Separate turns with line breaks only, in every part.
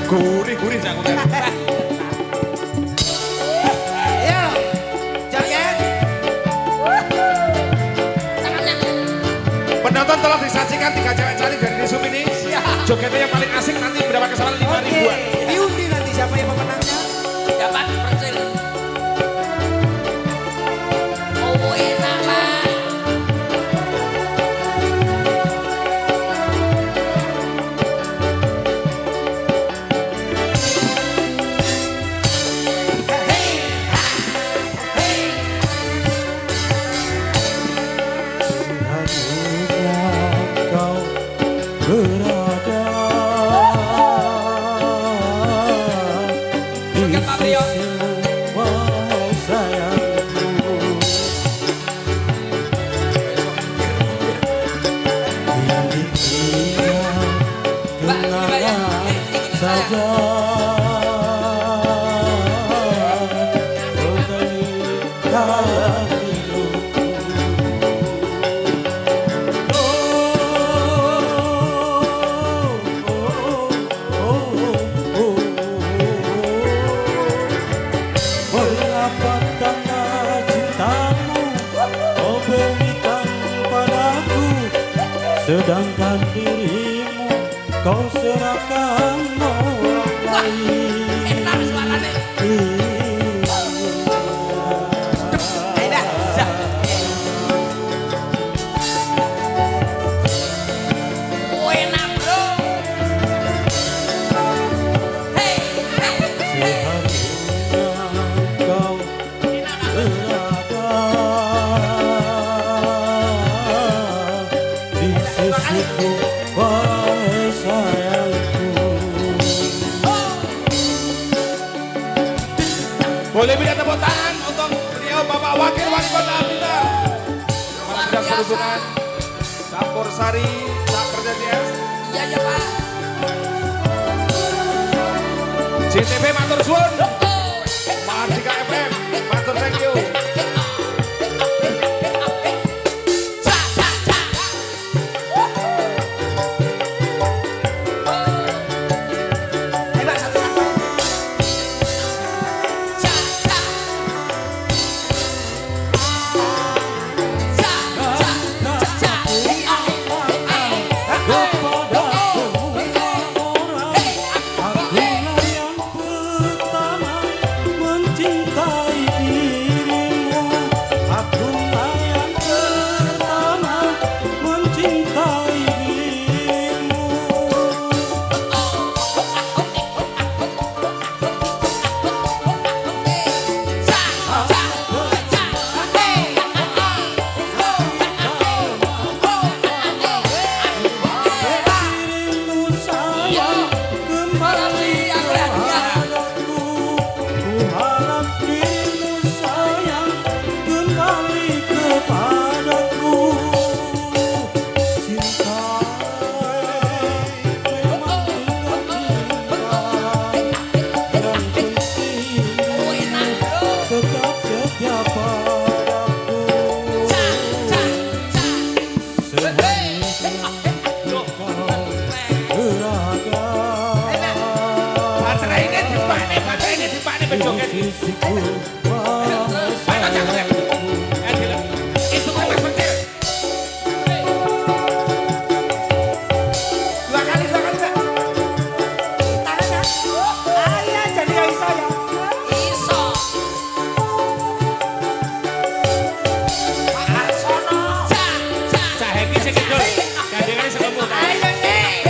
Gurih-gurih jangan.
Ayo, joget.
Penonton tolong disaksikan 3 cewek cantik dari Nisum ini. Jogetnya yang paling asik nanti berapa kesalahan 5 ribuan.
Diundi nanti siapa yang pemenangnya?
Dapat percil. Oh enak lah.
Berada di sisimu, wahai sayangku. Ini kenangan saja. Sedangkan dirimu kau serahkan orang lain.
Enak suaranya. Oh enak bro. Hey,
Seharusnya kau berada di sisiku, wahai sayangku.
Boleh beri tepuk tangan untuk beliau Bapak Wakil Wali Kota Blitar. Kepala Dinas Perhubungan Campur Sari Sakerja JS.
iya ya Pak.
JTB Matur Suwun. Mahardika FM Matur thank you. Baterainya dipakai bejoget. Ayo jangan. Itu kan Mas Percil. 2 kali Kak.
Tangannya. Ayo jadi Aisyah ya.
Iso. Pak Arsono.
Cak Heki sing kidul. Gandengane sekemu.
Ayo nih.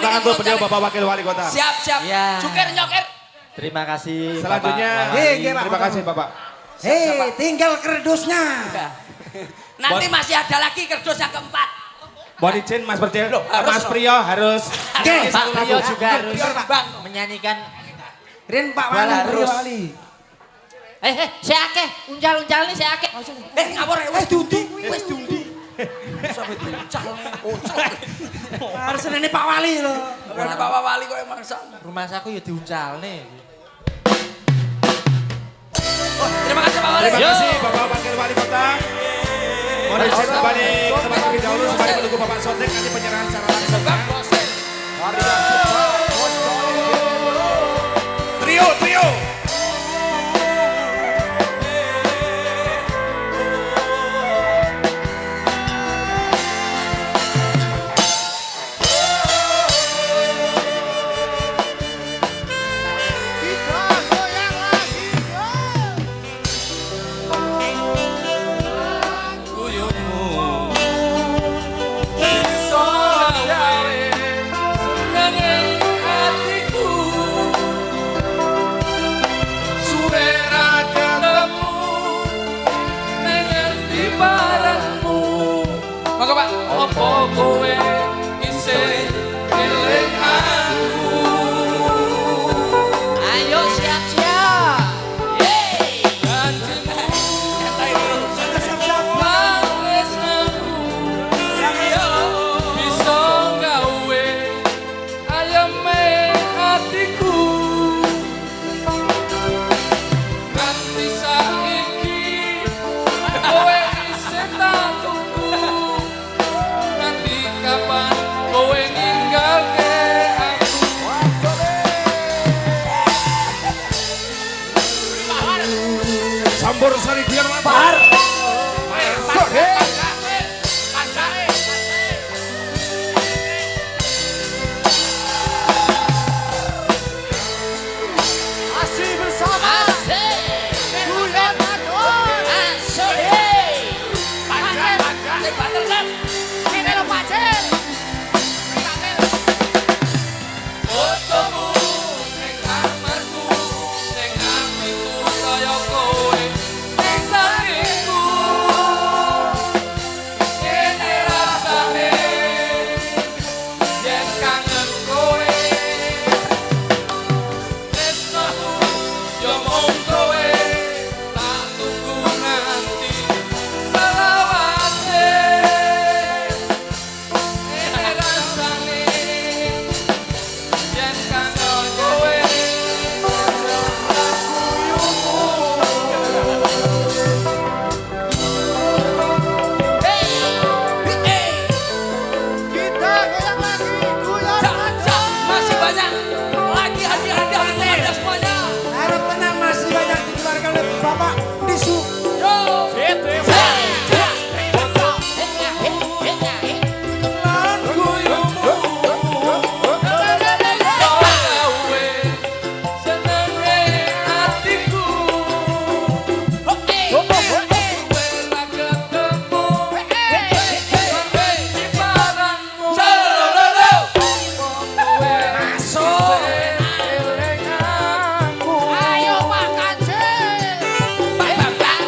tangan untuk beliau Bapak Wakil Wali Kota.
Siap, siap.
Ya.
Cuker, nyoker.
Terima kasih.
Selanjutnya,
Bapak.
Pak.
terima kasih Bapak.
Hei, tinggal kerdusnya.
Nanti masih ada lagi kerdus yang keempat.
Mohon izin Mas Percil,
harus
Mas
loh.
Priyo harus.
Oke,
Pak Rio juga harus
Bang.
menyanyikan.
Rin Pak Wali,
Wala,
Pak
terus.
Wali.
Saya akeh, uncal-uncal nih saya akeh.
Ngawur ya, wes
Dudi.
wes dudi. Sampai diuncang.
Harus ini Pak Wali loh.
Karena Bapak Wali kok emang sama.
Rumah saku ya diuncal nih.
Terima kasih Pak Wali.
Terima kasih Bapak Wakil Wali Kota. Mohon izin kembali ke tempat terlebih dahulu sembari menunggu Bapak Sotek nanti penyerahan secara langsung.
Bang Bosen.
Trio, trio.
Monggo Pak.
Apa kowe isih eling aku?
Ayo siap-siap. Yeay.
Janjimu
Nyantai dulu.
nangis aku bisa gawe ayeme atiku. Nganti saiki kowe isih tak tunggu. Nanti kapan kowe ninggalke aku?
Sambur Sari Dian Par.
Masih bersama.
Fotomu ning kamarku, ning atiku kaya kowe ning sampingku. Kene rasane yen kangen kowe. Tresnaku yo mung kowe, tak tunggu nganti selawase. Kene rasane yen kangen kowe
Masih banyak lagi hadiah-hadiah untuk Anda semuanya.
Harap tenang, masih banyak dikeluarkan oleh Bapak Disu.
gawe senenge atiku kowe ra ketemu sampe di barangmu kowe masuk eling aku
Ayo Pak Kancil. Pak Bambang.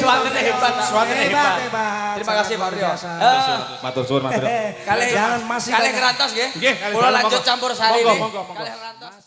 Suangannya hebat. Suangannya hebat.
Hebat.
Terima kasih Pak Rio.
Matur suwun matur.
Kali
Jangan masih
kali
banyak.
ngerantos nggih.
Nggih, kali
Kula
monggo.
lanjut campur sari
Monggo,
ini.
monggo, monggo.
Kali ngerantos.